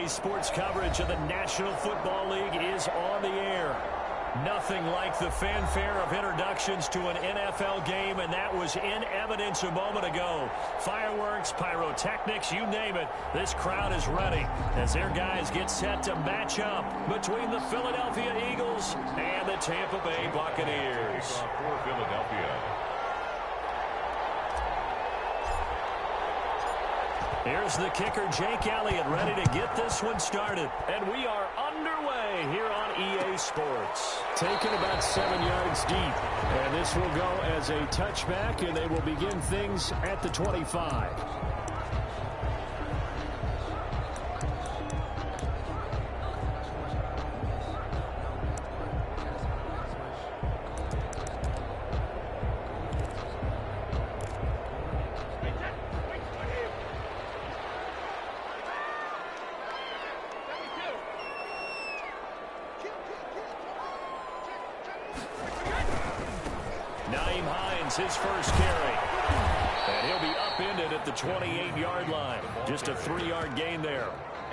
EA Sports coverage of the National Football League is on the air. Nothing like the fanfare of introductions to an NFL game, and that was in evidence a moment ago. Fireworks, pyrotechnics, you name it. This crowd is ready as their guys get set to match up between the Philadelphia Eagles and the Tampa Bay Buccaneers. For Philadelphia. Here's the kicker, Jake Elliott, ready to get this one started. And we are underway here on EA Sports. Taken about 7 yards deep. And this will go as a touchback, and they will begin things at the 25. His first carry. And he'll be upended at the 28-yard line. Just a 3-yard gain there.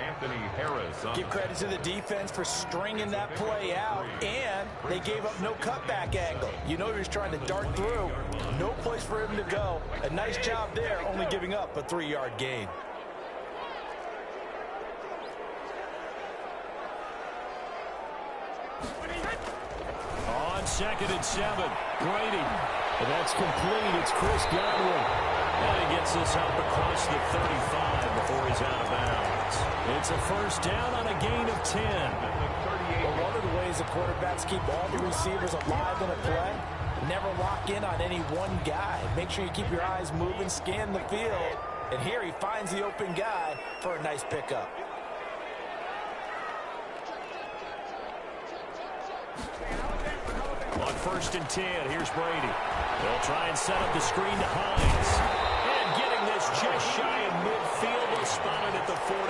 Anthony Harris. Give credit to the defense for stringing that play out, and they gave up no cutback angle. You know he was trying to dart through. No place for him to go. A nice job there, only giving up a 3-yard gain. On 2nd and 7, Brady. And that's complete. It's Chris Godwin. And he gets this up across the 35 before he's out of bounds. It's a first down on a gain of 10. Well, one of the ways the quarterbacks keep all the receivers alive in a play, never lock in on any one guy. Make sure you keep your eyes moving, scan the field. And here he finds the open guy for a nice pickup. On 1st and 10, here's Brady. They'll try and set up the screen to Hines. And getting this just shy of midfield, they'll spot it at the 49.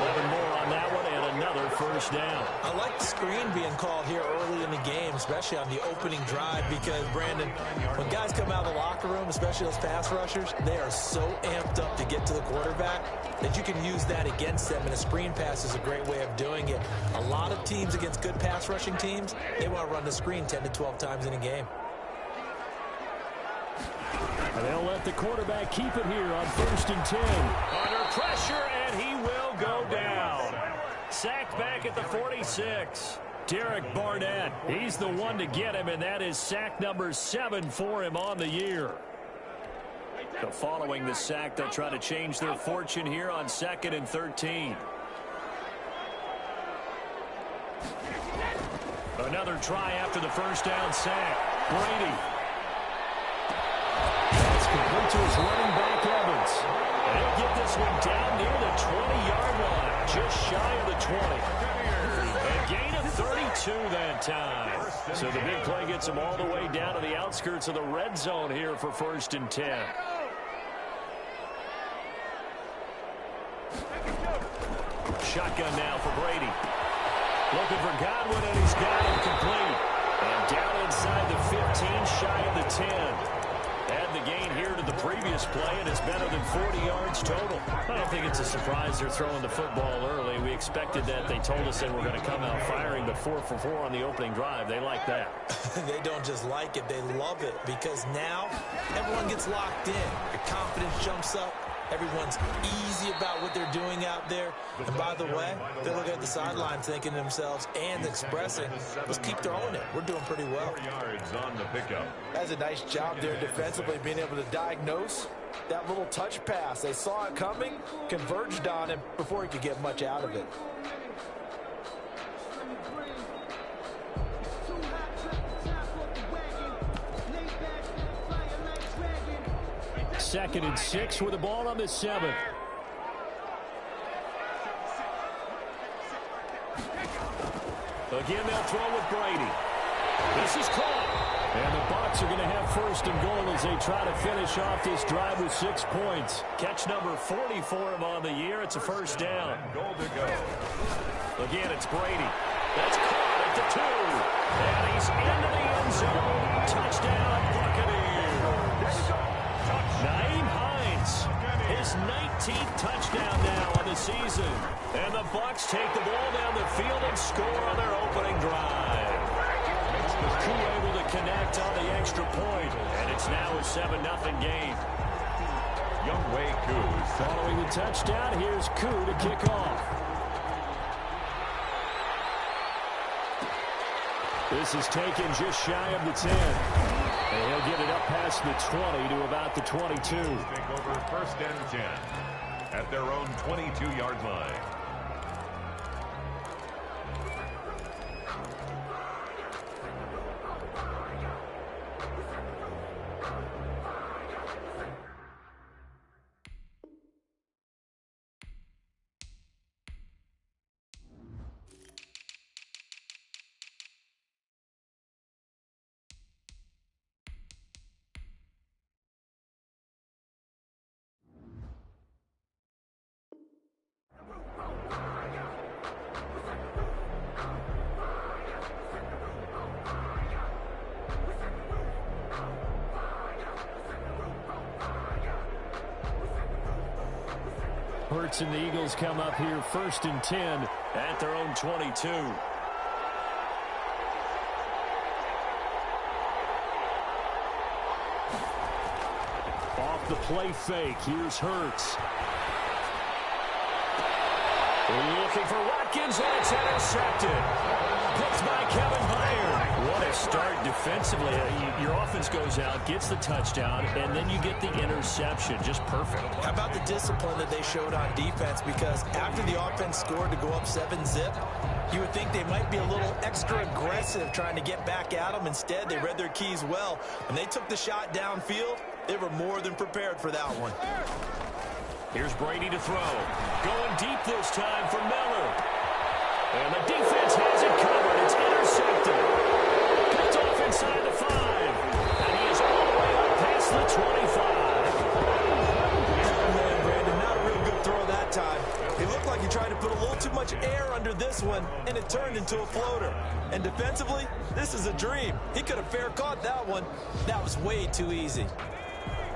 11 more on that one, and another first down. I like the screen being called here early in the game, especially on the opening drive, because, Brandon, when guys come out of the locker room, especially those pass rushers, they are so amped up to get to the quarterback that you can use that against them, and a screen pass is a great way of doing it. A lot of teams against good pass rushing teams, they want to run the screen 10 to 12 times in a game. And they'll let the quarterback keep it here on 1st and 10. Under pressure, and he will go down. Sacked back at the 46. Derek Barnett, he's the one to get him, and that is sack number 7 for him on the year. So following the sack, they'll try to change their fortune here on 2nd and 13. Another try after the first down sack. Brady. That's complete to his running back, Evans. And he'll get this one down near the 20-yard line, just shy of the 20. A gain of 32 that time. So the big play gets him all the way down to the outskirts of the red zone here for 1st and 10. Shotgun now for Brady. Looking for Godwin, and he's got him complete. And down inside the 15, shy of the 10. Add the gain here to the previous play, and it's better than 40 yards total. I don't think it's a surprise they're throwing the football early. We expected that. They told us they were going to come out firing, but 4 for 4 on the opening drive. They like that. They don't just like it, they love it, because now everyone gets locked in. Your confidence jumps up. Everyone's easy about what they're doing out there. And by the way, they look at the sideline thinking to themselves and expressing, let's keep throwing it. We're doing pretty well. 4 yards on the pickup. That's a nice job there defensively, being able to diagnose that little touch pass. They saw it coming, converged on him before he could get much out of it. 2nd and 6 with the ball on the 7. Again, they'll throw with Brady. This is caught. And the Bucs are going to have 1st and goal as they try to finish off this drive with 6 points. Catch number 40 for him on the year. It's a first down. Goal to go. Again, it's Brady. That's caught at the 2. And he's into the end zone. Touchdown, Buccaneers. Naeem Hines, his 19th touchdown now on the season. Bucs take the ball down the field and score on their opening drive. Koo able to connect on the extra point, and it's now a 7-0 game. Younghoe Koo. Following the touchdown, here's Koo to kick off. This is taken just shy of the 10. And he'll get it up past the 20 to about the 22. Take over 1st and 10 at their own 22-yard line. Hurts and the Eagles come up here 1st and 10 at their own 22. Off the play fake, here's Hurts. Looking for Watkins, and it's intercepted. Picked by Kevin Byard. What a start defensively. Your offense goes out, gets the touchdown, and then you get the interception. Just perfect. How about the discipline that they showed on defense? Because after the offense scored to go up 7-zip, you would think they might be a little extra aggressive trying to get back at them. Instead, they read their keys well. When they took the shot downfield, they were more than prepared for that one. Here's Brady to throw. Going deep this time for Miller. And the defense has it covered. It's intercepted. Picked off inside the 5. And he is all the way up past the 25. Man, Brandon, not a real good throw that time. It looked like he tried to put a little too much air under this one, and it turned into a floater. And defensively, this is a dream. He could have fair caught that one. That was way too easy.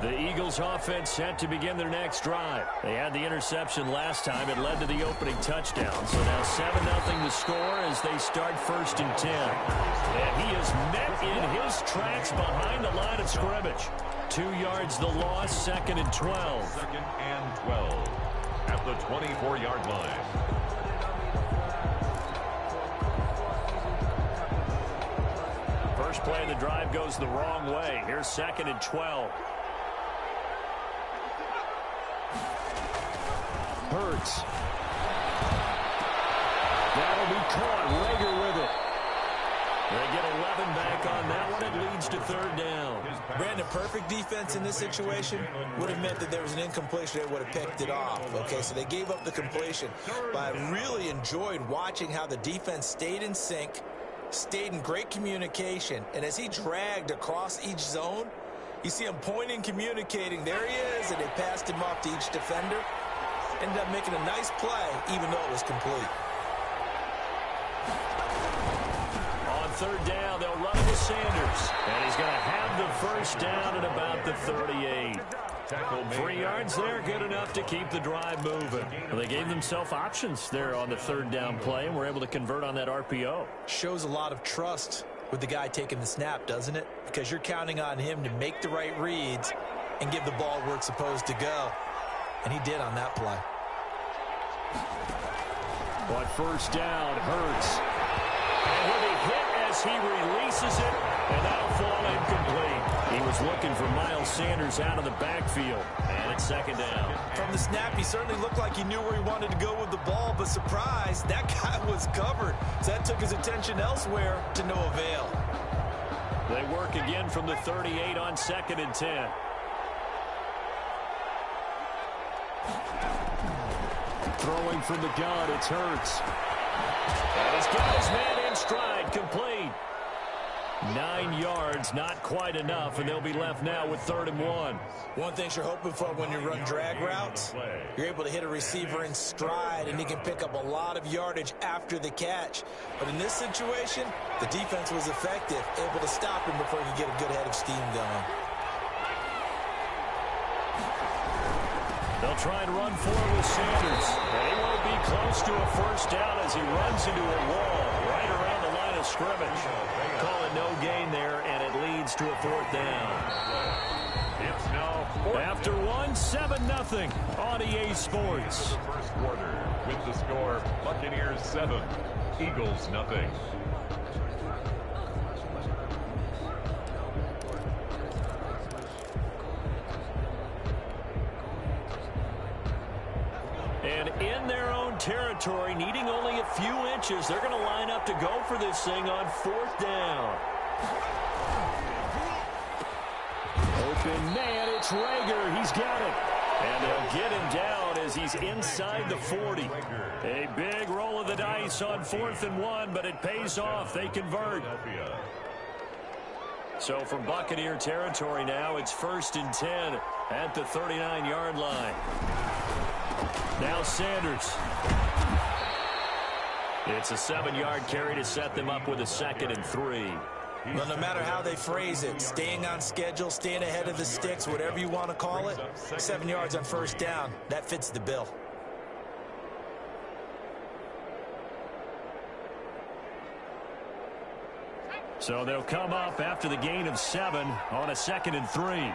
The Eagles offense set to begin their next drive. They had the interception last time. It led to the opening touchdown. So now 7-0 the score as they start 1st and 10. And he is met in his tracks behind the line of scrimmage. 2 yards the loss, 2nd and 12. 2nd and 12 at the 24-yard line. First play of the drive goes the wrong way. Here's 2nd and 12. Hurts. That'll be caught. Rager with it. They get 11 back on that one. It leads to 3rd down. Brandon, perfect defense in this situation would have meant that there was an incompletion. They would have picked it off. Okay, so they gave up the completion. But I really enjoyed watching how the defense stayed in sync, stayed in great communication. And as he dragged across each zone, you see him pointing, communicating. There he is, and they passed him off to each defender. Ended up making a nice play, even though it was complete. On 3rd down, they'll run it with Sanders. And he's going to have the 1st down at about the 38. 3 yards there, good enough to keep the drive moving. Well, they gave themselves options there on the 3rd down play, and were able to convert on that RPO. Shows a lot of trust with the guy taking the snap, doesn't it? Because you're counting on him to make the right reads and give the ball where it's supposed to go. And he did on that play. But 1st down, Hurts. And he'll be hit as he releases it, and that'll fall incomplete. He was looking for Miles Sanders out of the backfield, and it's 2nd down. From the snap, he certainly looked like he knew where he wanted to go with the ball, but surprise, that guy was covered. So that took his attention elsewhere to no avail. They work again from the 38 on 2nd and 10. Throwing from the gun, it's Hurts. And he's got his man in stride, complete. 9 yards, not quite enough, and they'll be left now with 3rd and 1. One thing you're hoping for when you run drag routes, you're able to hit a receiver in stride, and he can pick up a lot of yardage after the catch. But in this situation, the defense was effective, able to stop him before he could get a good head of steam going. They'll try and run forward with Sanders. And he won't be be close to a first down as he runs into a wall right around the line of scrimmage. Call it no gain there, and it leads to a fourth down. It's now fourth. After one, 7-0 on EA Sports. The first quarter with the score, Buccaneers 7, Eagles 0. And in their own territory, needing only a few inches, they're going to line up to go for this thing on fourth down. Open man, it's Rager. He's got it. And they'll get him down as he's inside the 40. A big roll of the dice on 4th and 1, but it pays off. They convert. So from Buccaneer territory now, it's 1st and 10 at the 39-yard line. Now Sanders. It's a 7-yard carry to set them up with a 2nd and 3. Well, no matter how they phrase it, staying on schedule, staying ahead of the sticks, whatever you want to call it, 7 yards on first down, that fits the bill. So they'll come up after the gain of 7 on a 2nd and 3.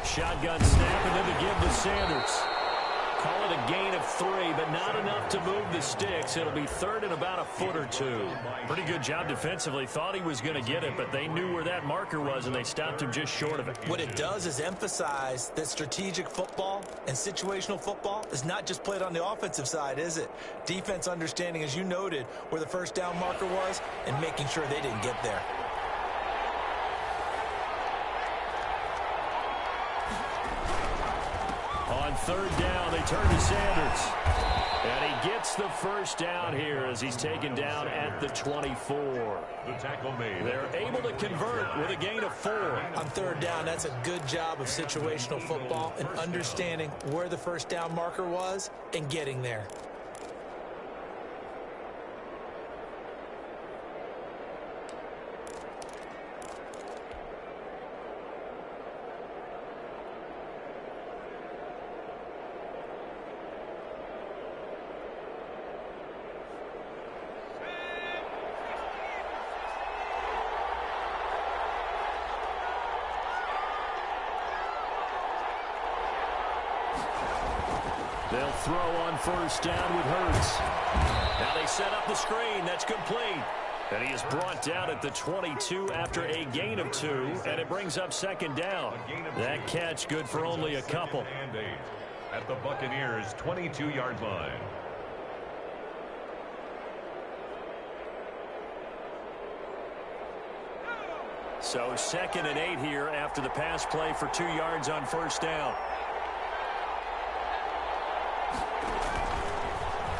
Shotgun snap and then the give to Sanders. Call it a gain of 3, but not enough to move the sticks. It'll be 3rd and about a foot or 2. Pretty good job defensively. Thought he was going to get it, but they knew where that marker was, and they stopped him just short of it. What it does is emphasize that strategic football and situational football is not just played on the offensive side, is it? Defense understanding, as you noted, where the first down marker was and making sure they didn't get there. On 3rd down, they turn to Sanders. And he gets the first down here as he's taken down at the 24. The tackle made. They're able to convert with a gain of 4. On 3rd down, that's a good job of situational football and understanding where the first down marker was and getting there. They'll throw on first down with Hurts. Now they set up the screen. That's complete. And he is brought down at the 22 after a gain of 2, and it brings up 2nd down. That catch good for only a couple. And 8 at the Buccaneers' 22-yard line. So 2nd and 8 here after the pass play for 2 yards on first down.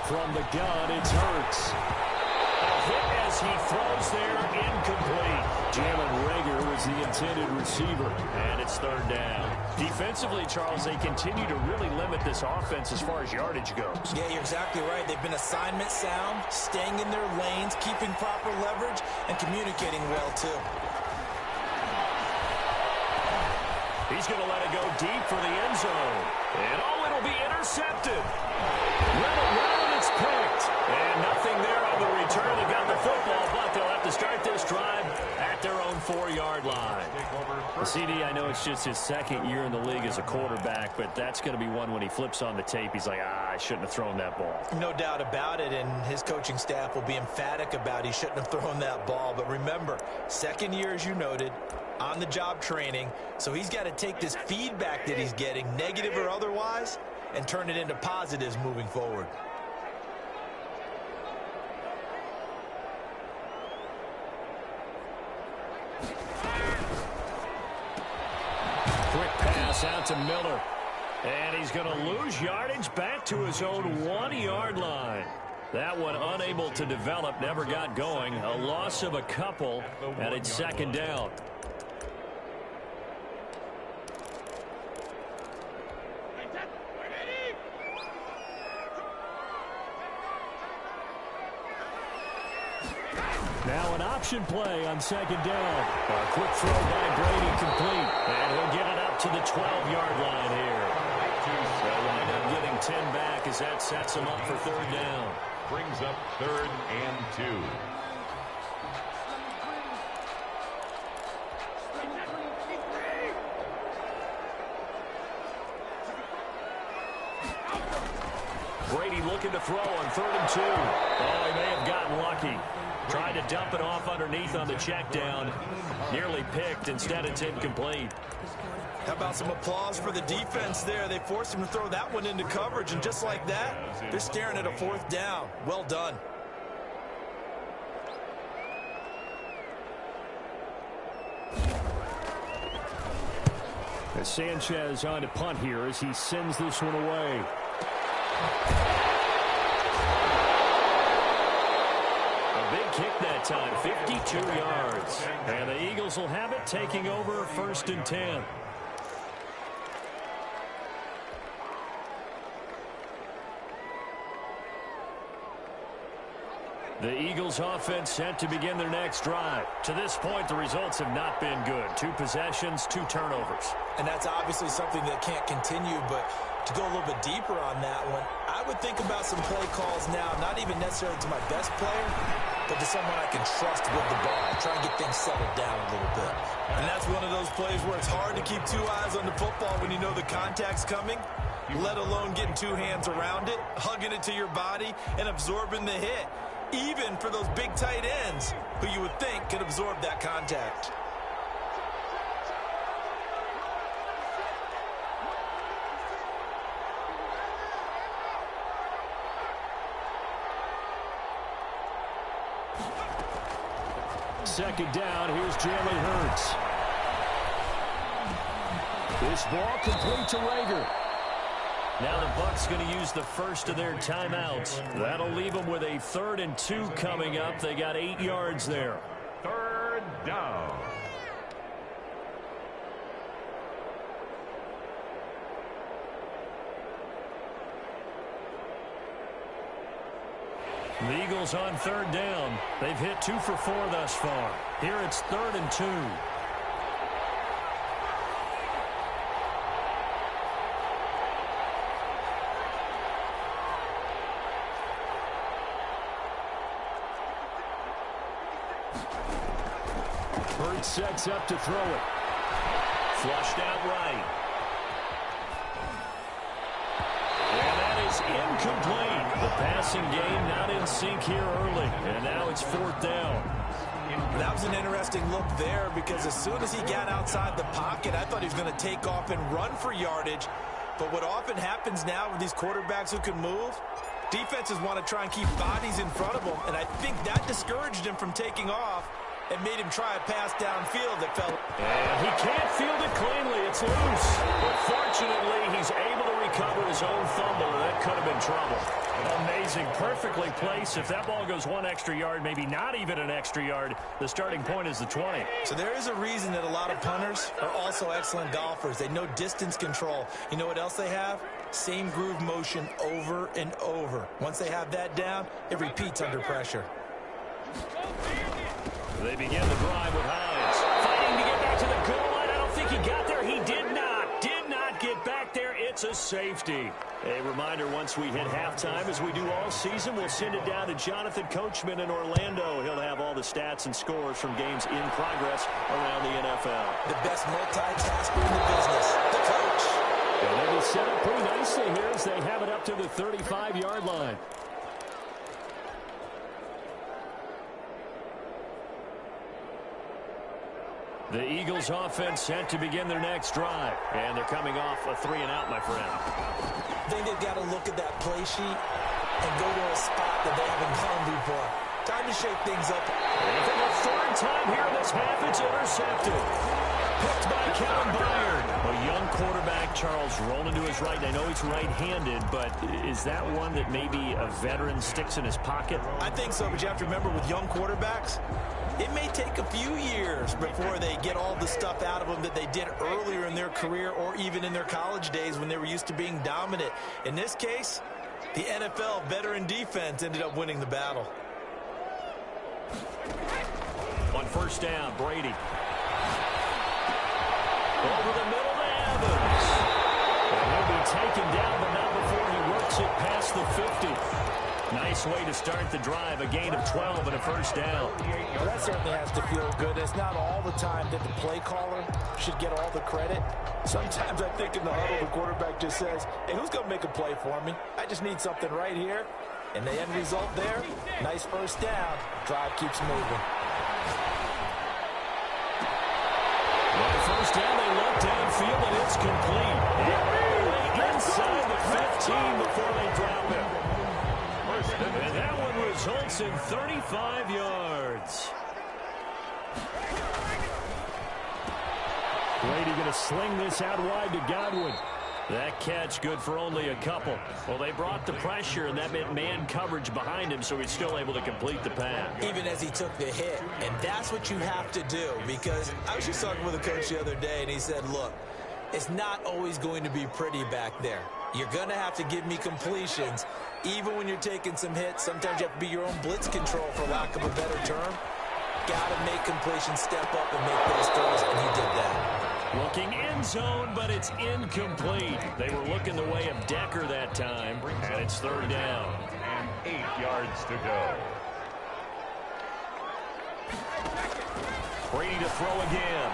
From the gun, it's Hurts. A hit as he throws there, incomplete. Jalen Rager was the intended receiver, and it's 3rd down. Defensively, Charles, they continue to really limit this offense as far as yardage goes. Yeah, you're exactly right. They've been assignment sound, staying in their lanes, keeping proper leverage, and communicating well, too. He's going to let it go deep for the end zone. And, it'll be intercepted. Let it run, it's picked. And nothing there on the return. They got the football, but they'll have to start this drive at their own 4-yard line. The CD, I know it's just his 2nd year in the league as a quarterback, but that's going to be one when he flips on the tape. He's like, I shouldn't have thrown that ball. No doubt about it, and his coaching staff will be emphatic about he shouldn't have thrown that ball. But remember, 2nd year, as you noted, on-the-job training, so he's got to take this feedback that he's getting, negative or otherwise, and turn it into positives moving forward. Quick pass out to Miller. And he's going to lose yardage back to his own 1-yard line. That one unable to develop, never got going. A loss of a couple, and it's 2nd down. Now an option play on 2nd down. A quick throw by Brady complete. And he'll get it up to the 12-yard line here. They'll wind up getting and 10 back as that sets them up for third down. Brings up 3rd and 2. Brady looking to throw on 3rd and 2. Oh, he may have gotten lucky. Tried to dump it off underneath on the check down. Nearly picked. Instead, it's incomplete. How about some applause for the defense there? They forced him to throw that one into coverage, and just like that, they're staring at a 4th down. Well done. As Sanchez on to punt here as he sends this one away. A big kick that time, 52 yards. And the Eagles will have it, taking over 1st and 10. The Eagles offense set to begin their next drive. To this point, the results have not been good. 2 possessions, 2 turnovers. And that's obviously something that can't continue, but to go a little bit deeper on that one, I would think about some play calls now, not even necessarily to my best player, but to someone I can trust with the ball. Try and get things settled down a little bit. And that's one of those plays where it's hard to keep 2 eyes on the football when you know the contact's coming, let alone getting 2 hands around it, hugging it to your body, and absorbing the hit. Even for those big tight ends who you would think could absorb that contact. Second down, here's Jalen Hurts. This ball complete to Rager. Now the Bucs going to use the first of their timeouts. That'll leave them with a 3rd and 2 coming up. They got 8 yards there. 3rd down. The Eagles on 3rd down. They've hit 2 for 4 thus far. Here it's 3rd and 2. Hurts sets up to throw it. Flushed out right. And that is incomplete. The passing game not in sync here early. And now it's 4th down. That was an interesting look there because as soon as he got outside the pocket, I thought he was going to take off and run for yardage. But what often happens now with these quarterbacks who can move, defenses want to try and keep bodies in front of them. And I think that discouraged him from taking off and made him try a pass downfield that fell. And he can't field it cleanly. It's loose. But fortunately, he's able to recover his own fumble, and that could have been trouble. Amazing. Perfectly placed. If that ball goes 1 extra yard, maybe not even an extra yard, the starting point is the 20. So there is a reason that a lot of punters are also excellent golfers. They know distance control. You know what else they have? Same groove motion over and over. Once they have that down, it repeats under pressure. They begin the drive with Hines. Fighting to get back to the goal line. I don't think he got there. He did not. Did not get back there. It's a safety. A reminder, once we hit halftime, as we do all season, we'll send it down to Jonathan Coachman in Orlando. He'll have all the stats and scores from games in progress around the NFL. The best multitasker in the business, the coach. And it is set up pretty nicely here as they have it up to the 35-yard line. The Eagles offense set to begin their next drive. And they're coming off a 3-and-out, my friend. I think they've got to look at that play sheet and go to a spot that they haven't gone before. Time to shake things up. And for the 3rd time here in this half, it's intercepted. Picked by Kevin Byard. A young quarterback, Charles, rolling to his right. I know he's right-handed, but is that one that maybe a veteran sticks in his pocket? I think so, but you have to remember with young quarterbacks, it may take a few years before they get all the stuff out of them that they did earlier in their career or even in their college days when they were used to being dominant. In this case, the NFL veteran defense ended up winning the battle. On 1st down, Brady. Over the middle to Evans. And he'll be taken down, but not before he makes it past the 50. Nice way to start the drive, a gain of 12 and a first down. Well, that certainly has to feel good. It's not all the time that the play caller should get all the credit. Sometimes I think in the huddle, the quarterback just says, hey, who's going to make a play for me? I just need something right here. And the end result there, nice first down. Drive keeps moving. Well, first down, they look downfield, and it's complete. And inside the 15 before they drop it. And that one results in 35 yards. Brady going to sling this out wide to Godwin. That catch good for only a couple. Well, they brought the pressure, and that meant man coverage behind him, so he's still able to complete the pass. Even as he took the hit, and that's what you have to do, because I was just talking with a coach the other day, and he said, look, it's not always going to be pretty back there. You're going to have to give me completions, even when you're taking some hits. Sometimes you have to be your own blitz control, for lack of a better term. Got to make completions, step up and make those throws, and he did that. Looking end zone, but it's incomplete. They were looking the way of Decker that time, and it's third down. And 8 yards to go. Brady to throw again.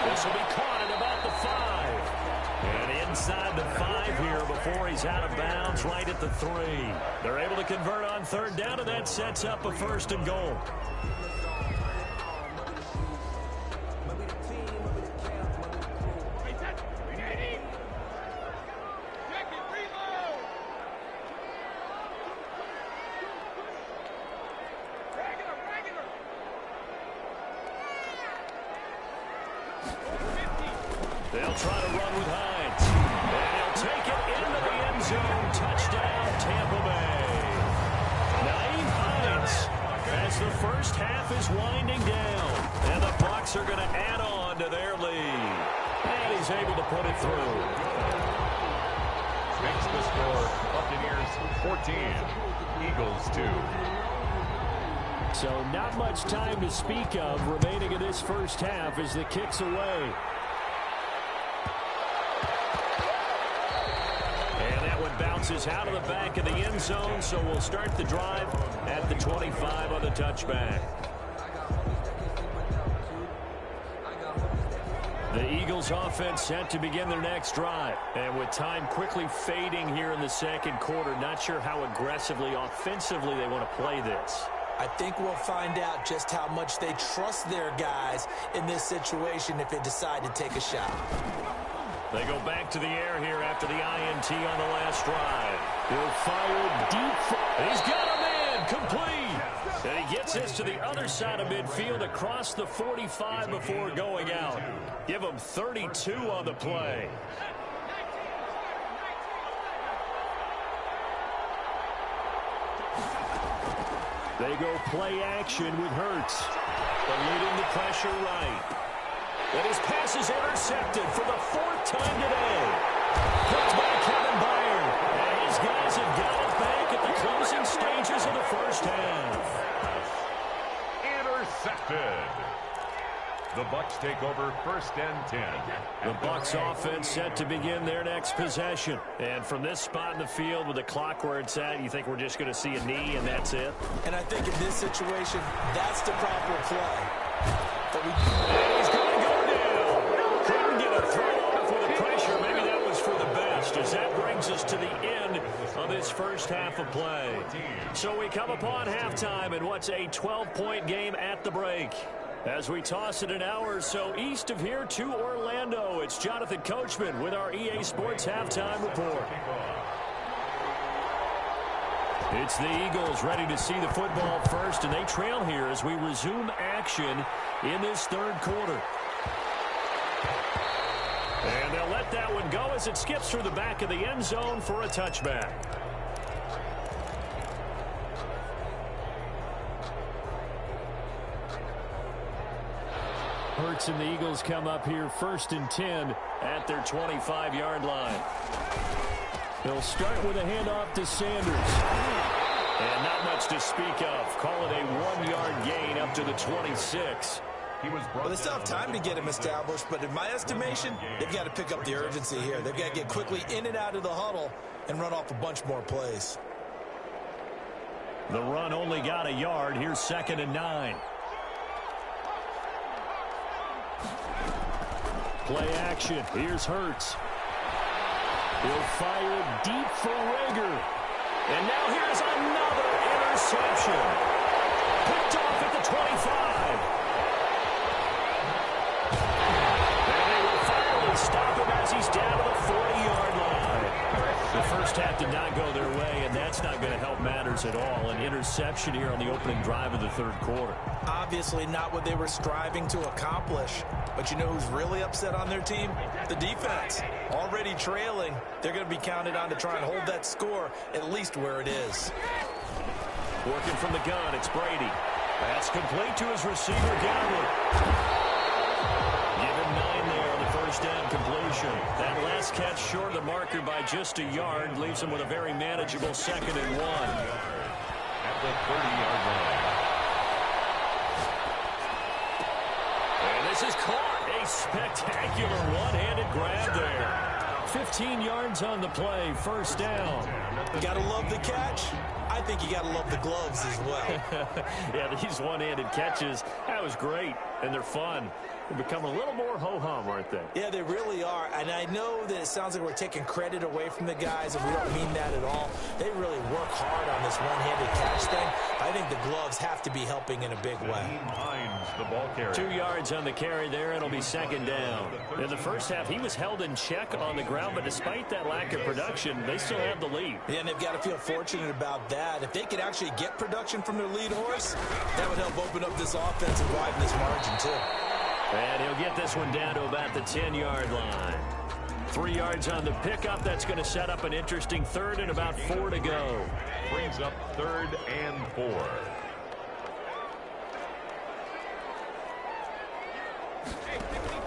This will be caught at about the 5. And inside the 5 here before he's out of bounds right at the 3. They're able to convert on third down, and that sets up a first and goal. They'll try to run with Hines. And he'll take it into the end zone. Touchdown, Tampa Bay. Naeem Hines, as the first half is winding down. And the Bucs are going to add on to their lead. And he's able to put it through. Makes the score Buccaneers 14, Eagles 2. So not much time to speak of remaining in this first half as the kick's away. Bounces out of the back of the end zone, so we'll start the drive at the 25 on the touchback. The Eagles offense set to begin their next drive. And with time quickly fading here in the second quarter, not sure how aggressively, offensively they want to play this. I think we'll find out just how much they trust their guys in this situation if they decide to take a shot. They go back to the air here after the INT on the last drive. He'll fire deep. He's got a man complete. And he gets this to the other side of midfield across the 45 before going out. Give him 32 on the play. They go play action with Hurts. But leading the pressure right. And his pass is intercepted for the 4th time today. Picked by Kevin Byard. And his guys have got it back at the closing stages of the first half. Intercepted. The Bucs take over 1st and 10. The Bucs offense set to begin their next possession. And from this spot in the field with the clock where it's at, you think we're just going to see a knee and that's it? And I think in this situation, that's the proper play. But he's going to go down. Couldn't get a throw off with the pressure. Maybe that was for the best, as that brings us to the end of this first half of play. So we come upon halftime in what's a 12-point game at the break. As we toss it an hour or so east of here to Orlando, it's Jonathan Coachman with our EA Sports Halftime Report. It's the Eagles ready to see the football first, and they trail here as we resume action in this third quarter. And they'll let that one go as it skips through the back of the end zone for a touchback. Hurts and the Eagles come up here 1st and 10 at their 25-yard line. They'll start with a handoff to Sanders. And not much to speak of. Call it a 1-yard gain up to the 26. Well, they still have time to get him established, but in my estimation, they've got to pick up the urgency here. They've got to get quickly in and out of the huddle and run off a bunch more plays. The run only got a yard. Here's 2nd and 9. Play action. Here's Hurts. He'll fire it deep for Rager. And now here's another interception. Picked off at the 25. And they will finally stop him as he's down to the 40-yard line. The first half did not go their way, and that's not going to help matters at all. An interception here on the opening drive of the third quarter. Obviously not what they were striving to accomplish. But you know who's really upset on their team? The defense. Already trailing. They're going to be counted on to try and hold that score at least where it is. Working from the gun, it's Brady. That's complete to his receiver, Godwin. Give him 9 there on the first down completion. That last catch short of the marker by just a yard leaves him with a very manageable 2nd and 1. At the 30-yard line. And this is caught. A spectacular one-handed grab there. 15 yards on the play, first down. Gotta love the catch. I think you gotta love the gloves as well. Yeah, these one-handed catches, that was great, and they're fun. They become a little more ho-hum, aren't they? Yeah, they really are. And I know that it sounds like we're taking credit away from the guys, and we don't mean that at all. They really work hard on this one-handed catch thing. I think the gloves have to be helping in a big way. The ball carrier. 2 yards on the carry there. It'll be 2nd down. In the first half, he was held in check on the ground, but despite that lack of production, they still have the lead. Yeah, and they've got to feel fortunate about that. If they could actually get production from their lead horse, that would help open up this offense and widen this margin, too. And he'll get this one down to about the 10-yard line. 3 yards on the pickup. That's going to set up an interesting 3rd and about 4 to go. Brings up 3rd and 4.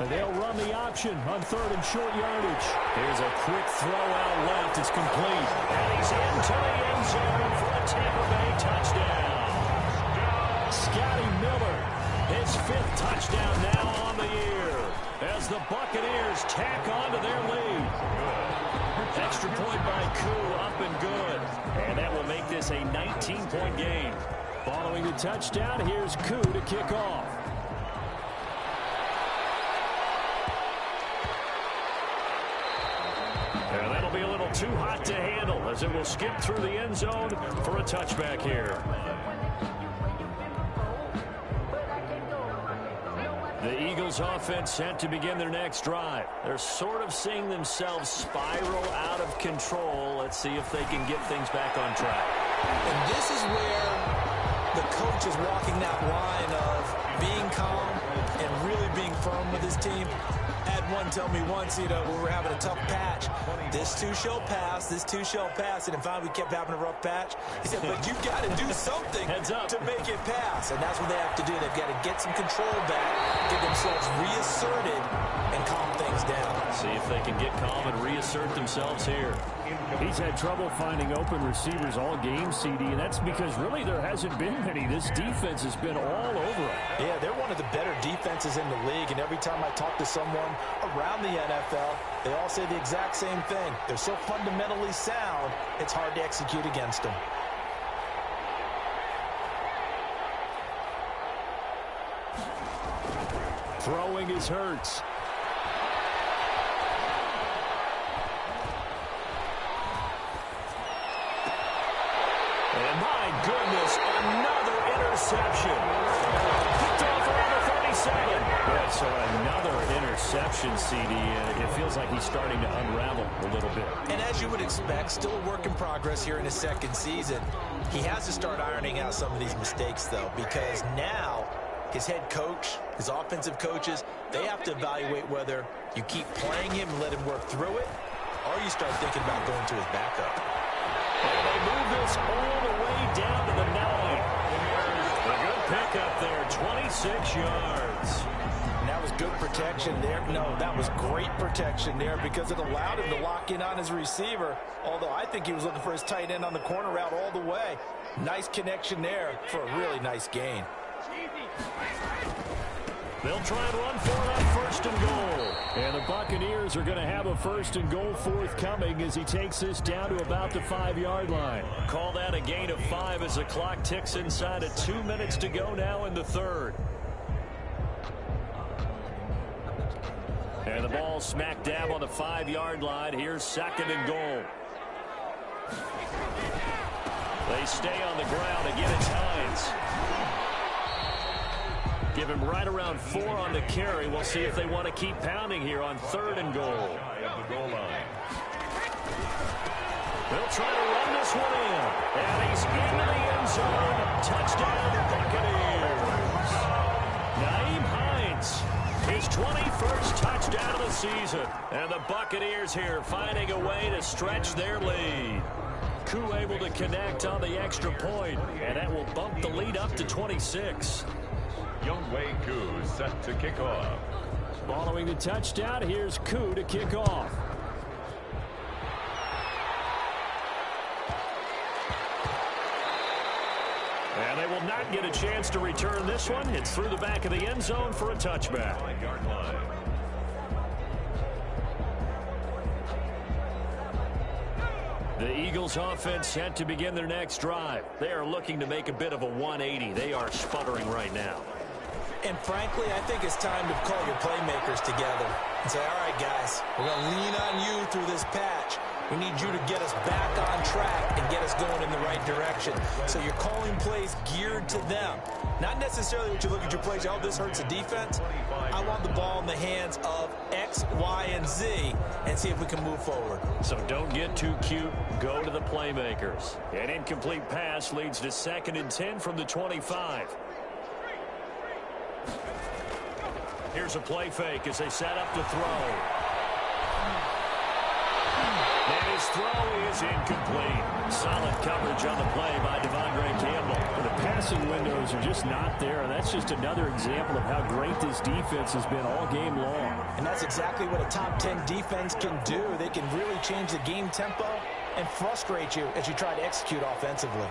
And they'll run the option on 3rd and short yardage. Here's a quick throw out left. It's complete. And he's into the end zone for a Tampa Bay touchdown. Scotty Miller, his 5th touchdown now on the year, as the Buccaneers tack on to their lead. Extra point by Koo, up and good. And that will make this a 19-point game. Following the touchdown, here's Koo to kick off. And that'll be a little too hot to handle, as it will skip through the end zone for a touchback here. The Eagles offense set to begin their next drive. They're sort of seeing themselves spiral out of control. Let's see if they can get things back on track. And this is where the coach is walking that line of being calm and really being firm with his team. Had one tell me once, you know, we were having a tough patch. This too shall pass, this too shall pass. And in fact, we kept having a rough patch. He said, but you've got to do something to make it pass. And that's what they have to do. They've got to get some control back, get themselves reasserted, and calm things down. See if they can get calm and reassert themselves here. He's had trouble finding open receivers all game, CD, and that's because really there hasn't been many. This defense has been all over it. Yeah, they're one of the better defenses in the league, and every time I talk to someone around the NFL, they all say the exact same thing. They're so fundamentally sound, it's hard to execute against them. Throwing is Hurts. And my goodness, another interception. Picked off around the 37. Yeah, so another interception, CD. It feels like he's starting to unravel a little bit. And as you would expect, still a work in progress here in his second season. He has to start ironing out some of these mistakes, though, because now his head coach, his offensive coaches, they have to evaluate whether you keep playing him and let him work through it, or you start thinking about going to his backup. And they move this all the way down to the 9. A good pickup there, 26 yards. And that was good protection there. No, that was great protection there because it allowed him to lock in on his receiver, although I think he was looking for his tight end on the corner route all the way. Nice connection there for a really nice gain. They'll try and run for it on first and goal. And the Buccaneers are going to have a first and goal forthcoming as he takes this down to about the 5-yard line. Call that a gain of 5 as the clock ticks inside of 2 minutes to go now in the third. And the ball smack dab on the 5-yard line. Here's second and goal. They stay on the ground. Again, it's Hines. Give him right around 4 on the carry. We'll see if they want to keep pounding here on third and goal. They'll try to run this one in. And he's into the end zone. Touchdown, the Buccaneers. Nyheim Hines, his 21st touchdown of the season. And the Buccaneers here finding a way to stretch their lead. Koo able to connect on the extra point, and that will bump the lead up to 26. Younghoe Koo set to kick off. Following the touchdown, here's Koo to kick off. And they will not get a chance to return this one. It's through the back of the end zone for a touchback. 5-yard line. The Eagles offense set to begin their next drive. They are looking to make a bit of a 180. They are sputtering right now. And frankly, I think it's time to call your playmakers together and say, all right, guys, we're going to lean on you through this patch. We need you to get us back on track and get us going in the right direction. So you're calling plays geared to them. Not necessarily what you look at your plays, oh, this hurts the defense. I want the ball in the hands of X, Y, and Z and see if we can move forward. So don't get too cute. Go to the playmakers. An incomplete pass leads to 2nd and 10 from the 25. Here's a play fake as they set up to throw. And his throw is incomplete. Solid coverage on the play by Devondre Campbell. The passing windows are just not there, and that's just another example of how great this defense has been all game long. And that's exactly what a top 10 defense can do. They can really change the game tempo and frustrate you as you try to execute offensively.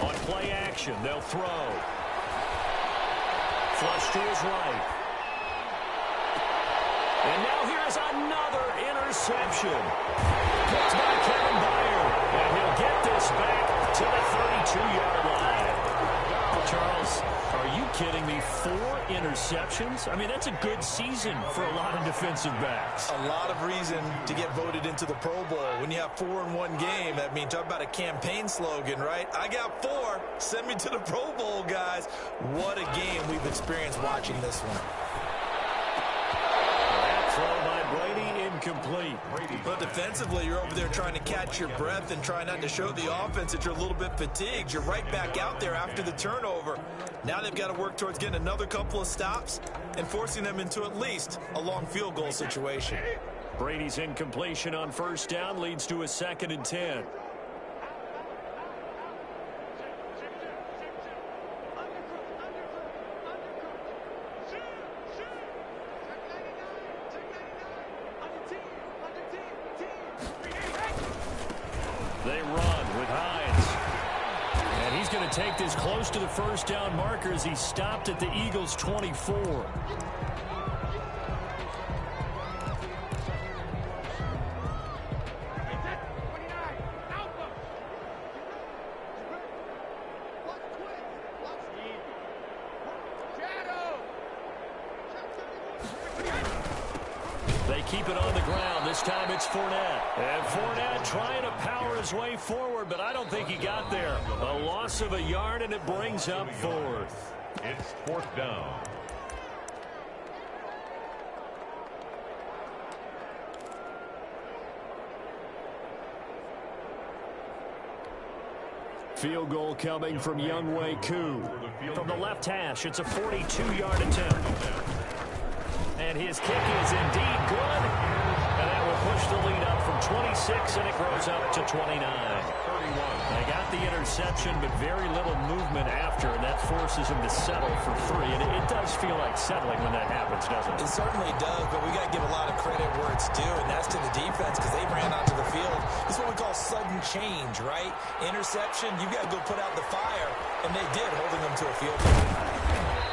On play action, they'll throw. Flush to his right. And now here's another interception. Picked by Kevin Byard. And he'll get this back to the 32-yard line. Charles, are you kidding me? 4 interceptions? I mean, that's a good season for a lot of defensive backs. A lot of reason to get voted into the Pro Bowl. When you have 4 in one game, that means talk about a campaign slogan, right? I got 4. Send me to the Pro Bowl, guys. What a game we've experienced watching this one. That throw by Brady incomplete. But defensively, you're over there trying to catch your breath and try not to show the offense that you're a little bit fatigued. You're right back out there after the turnover. Now they've got to work towards getting another couple of stops and forcing them into at least a long field goal situation. Brady's incompletion on first down leads to a 2nd and 10. They run with Hines. And he's going to take this close to the first down marker as he stopped at the Eagles' 24. They keep it on the ground. This time it's Fournette. And Fournette trying to power his way forward, but I don't think he got there. A loss of a yard, and it brings up 4th. It's 4th down. Field goal coming from Younghoe Koo. From the left hash, it's a 42-yard attempt. And his kick is indeed good. And that will push the lead up from 26, and it grows up to 29. 31. They got got the interception, but very little movement after, and that forces him to settle for 3. And it does feel like settling when that happens, doesn't it? It certainly does, but we got to give a lot of credit where it's due, and that's to the defense because they ran onto the field. This is what we call sudden change, right? Interception, you got to go put out the fire, and they did, holding them to a field goal.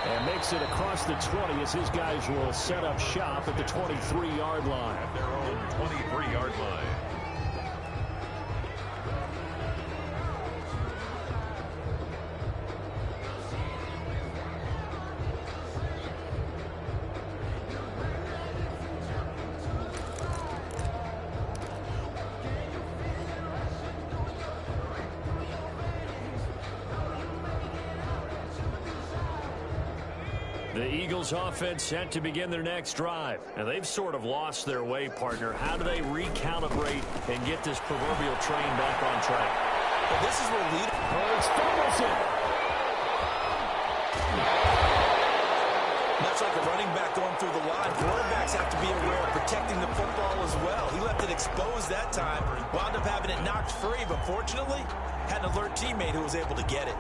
And makes it across the 20 as his guys will set up shop at the 23-yard line. At their own 23-yard line. The Eagles offense set to begin their next drive. And they've sort of lost their way, partner. How do they recalibrate and get this proverbial train back on track? Well, this is where Hurts fumbles it. Much like a running back going through the line, quarterbacks have to be aware of protecting the football as well. He left it exposed that time, wound up having it knocked free, but fortunately, had an alert teammate who was able to get it.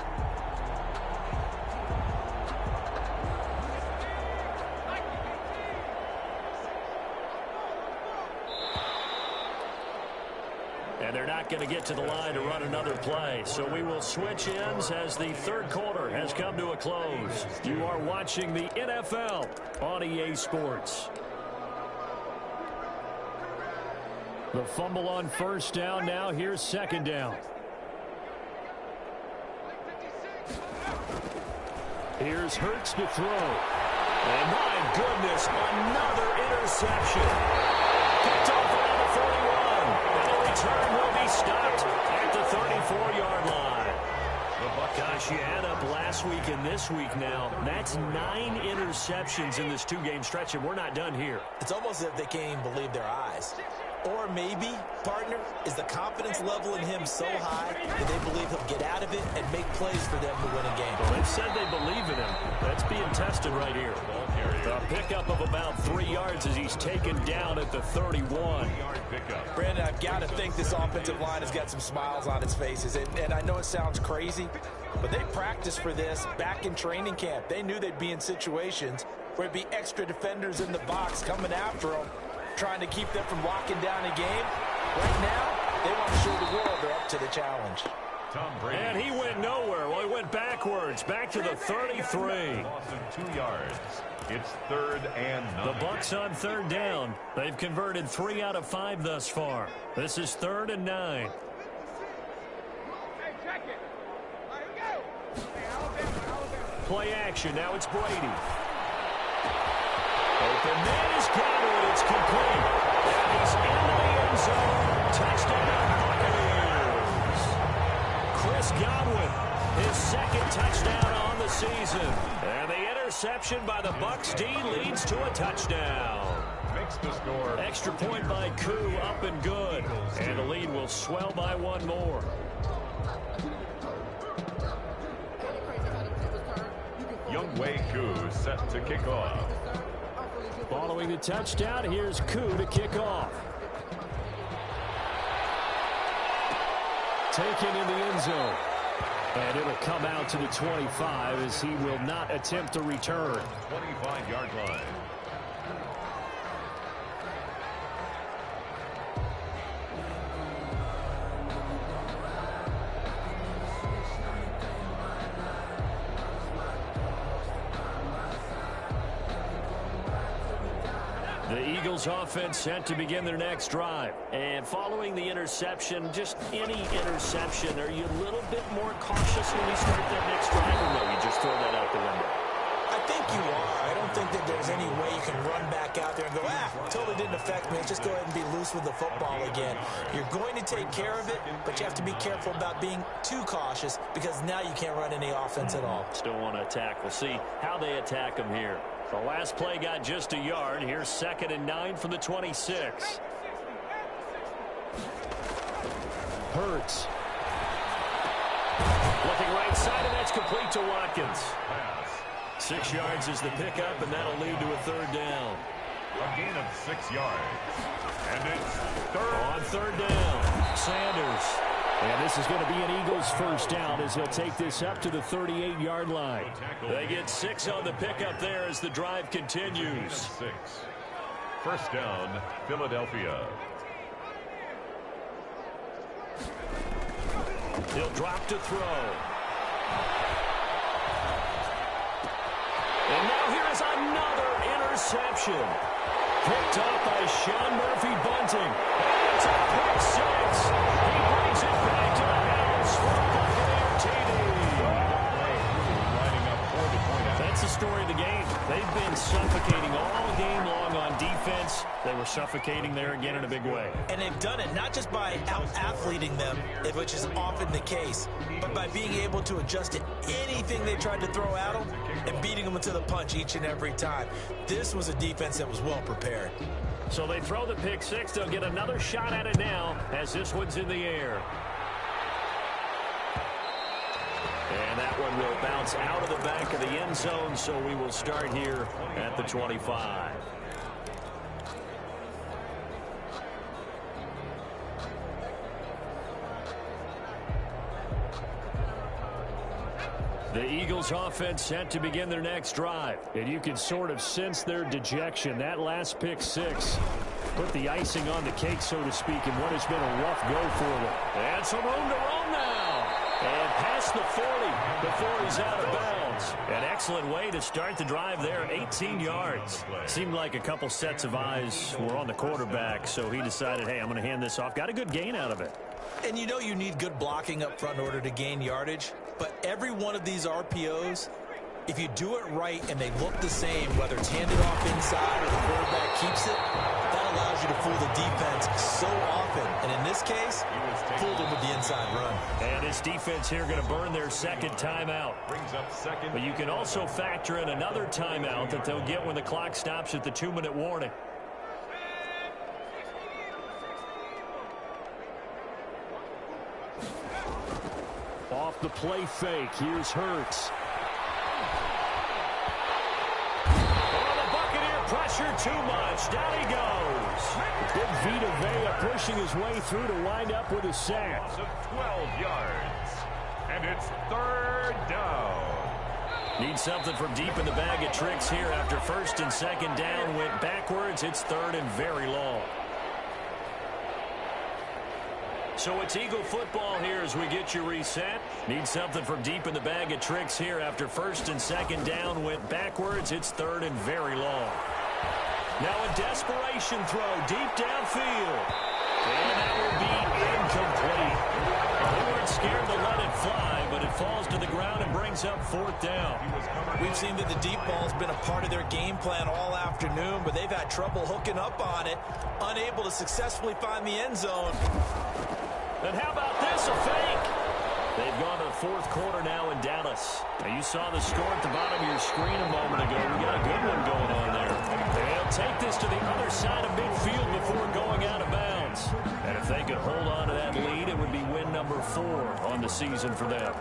And they're not going to get to the line to run another play. So we will switch ends as the third quarter has come to a close. You are watching the NFL on EA Sports. The fumble on first down. Now here's second down. Here's Hurts to throw. And my goodness, another interception. Picked off around the 41. And the return will be stopped at the 34-yard line. Gosh, you add up last week and this week now. That's 9 interceptions in this two-game stretch, and we're not done here. It's almost as if they can't even believe their eyes. Or maybe, partner, is the confidence level in him so high that they believe he'll get out of it and make plays for them to win a game. Well, they've said they believe in him. That's being tested right here. A pickup of about 3 yards as he's taken down at the 31. Brandon, I've got to think this offensive line has got some smiles on its faces. And I know it sounds crazy, but they practiced for this back in training camp. They knew they'd be in situations where it'd be extra defenders in the box coming after them, trying to keep them from locking down a game. Right now, they want to show the world they're up to the challenge. And he went nowhere. Well, he went backwards, back to the 33. Loss of 2 yards. It's 3rd and 9. The Bucs on third down. They've converted 3 out of 5 thus far. This is 3rd and 9. Play action. Now it's Brady. Open man is Godwin. It's complete. And he's into the end zone. Touchdown, Buccaneers. Chris Godwin, his second touchdown on the season. And the interception by the Bucs D leads to a touchdown. Makes the score. Extra point by Koo, up and good. And the lead will swell by 1 more. Younghoe Koo set to kick off. Following the touchdown, here's Koo to kick off. Taken in the end zone. And it'll come out to the 25 as he will not attempt to return. 25-yard line. The Eagles offense set to begin their next drive. And following the interception, just any interception, are you a little bit more cautious when you start that next drive, or no, you just throw that out the window? I think you are. I don't think that there's any way you can run back out there and go, totally didn't affect me. Just go ahead and be loose with the football again. You're going to take care of it, but you have to be careful about being too cautious because now you can't run any offense at all. Still want to attack. We'll see how they attack him here. The last play got just a yard. Here's 2nd and 9 from the 26. Hurts. Looking right side, and that's complete to Watkins. 6 yards is the pickup, and that'll lead to a 3rd down. A gain of 6 yards. And it's 3rd. On 3rd down, Sanders. And this is going to be an Eagles first down as he'll take this up to the 38-yard line. They get 6 on the pickup there as the drive continues. 6. First down, Philadelphia. He'll drop to throw. And now here is another interception. Picked up by Sean Murphy-Bunting. And it's a pick 6. He brings it back to the house for a Buccaneer TD. That's the story of the game. They've been suffocating all game long on defense. They were suffocating there again in a big way. And they've done it not just by out-athleting them, which is often the case, but by being able to adjust to anything they tried to throw at them and beating them to the punch each and every time. This was a defense that was well prepared. So they throw the pick 6. They'll get another shot at it now as this one's in the air. And that one will bounce out of the back of the end zone, so we will start here at the 25. The Eagles offense set to begin their next drive. And you can sort of sense their dejection. That last pick 6 put the icing on the cake, so to speak, in what has been a rough go for them. And some room to roam now. And past the 40 before he's out of bounds. An excellent way to start the drive there, 18 yards. Seemed like a couple sets of eyes were on the quarterback, so he decided, hey, I'm going to hand this off. Got a good gain out of it. And you know you need good blocking up front in order to gain yardage. But every one of these RPOs, if you do it right and they look the same, whether it's handed off inside or the quarterback keeps it, that allows you to fool the defense so often. And in this case, fooled them with the inside run. And this defense here going to burn their second timeout. Brings up second. But you can also factor in another timeout that they'll get when the clock stops at the 2-minute warning. Off the play fake, here's Hurts. Oh, the Buccaneer pressure too much. Down he goes. Big Vita Vea pushing his way through to wind up with a sack. Loss of 12 yards. And it's third down. Need something from deep in the bag of tricks here after first and second down went backwards. It's third and very long. So it's Eagle football here as we get you reset. Need something from deep in the bag of tricks here after first and second down went backwards. It's third and very long. Now a desperation throw deep downfield. And that will be incomplete. They weren't scared to let it fly, but it falls to the ground and brings up fourth down. We've seen that the deep ball's been a part of their game plan all afternoon, but they've had trouble hooking up on it, unable to successfully find the end zone. And how about this, a fake? They've gone to the fourth quarter now in Dallas. Now you saw the score at the bottom of your screen a moment ago. We got a good one going on there. They'll take this to the other side of midfield before going out of bounds. And if they could hold on to that lead, it would be win number 4 on the season for them.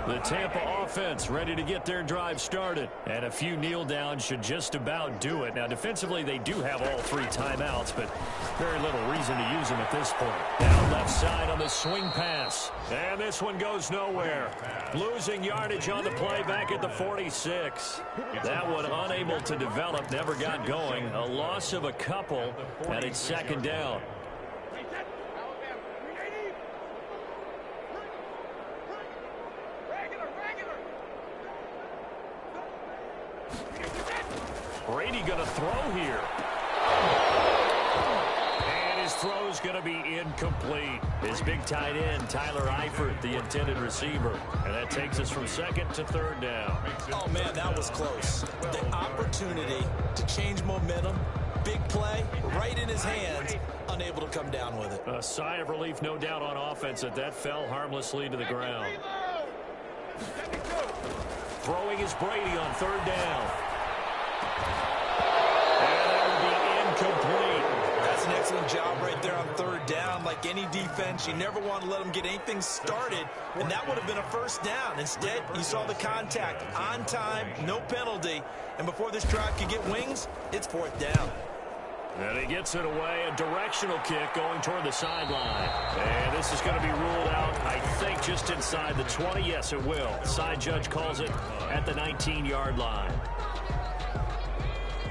The Tampa offense ready to get their drive started. And a few kneel downs should just about do it. Now, defensively, they do have all 3 timeouts, but very little reason to use them at this point. Down left side on the swing pass. And this one goes nowhere. Losing yardage on the play back at the 46. That one unable to develop, never got going. A loss of a couple, and it's second down. Brady going to throw here. And his throw's going to be incomplete. His big tight end, Tyler Eifert, the intended receiver. And that takes us from second to third down. Oh, man, that was close. The opportunity to change momentum, big play, right in his hands, unable to come down with it. A sigh of relief, no doubt, on offense that fell harmlessly to the ground. Throwing is Brady on third down. And that would be incomplete. That's an excellent job right there on third down. Like any defense, you never want to let them get anything started, and that would have been a first down. Instead, you saw the contact on time, no penalty, and before this drive could get wings, it's fourth down. And he gets it away, a directional kick going toward the sideline. And this is going to be ruled out, I think, just inside the 20. Yes, it will. Side judge calls it at the 19-yard line.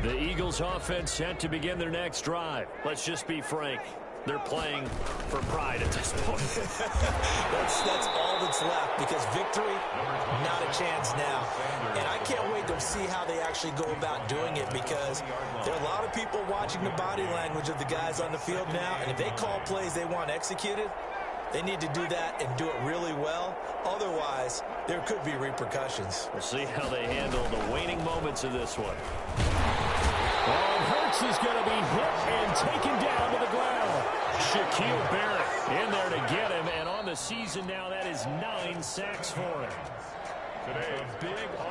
The Eagles offense set to begin their next drive. Let's just be frank. They're playing for pride at this point. that's all that's left, because victory, not a chance now. And I can't wait to see how they actually go about doing it, because there are a lot of people watching the body language of the guys on the field now, and if they call plays they want executed, they need to do that and do it really well. Otherwise, there could be repercussions. We'll see how they handle the waning moments of this one. And Hurts is going to be hit and taken down to the ground. Shaquille Barrett in there to get him, and on the season now, that is 9 sacks for him. Today, a big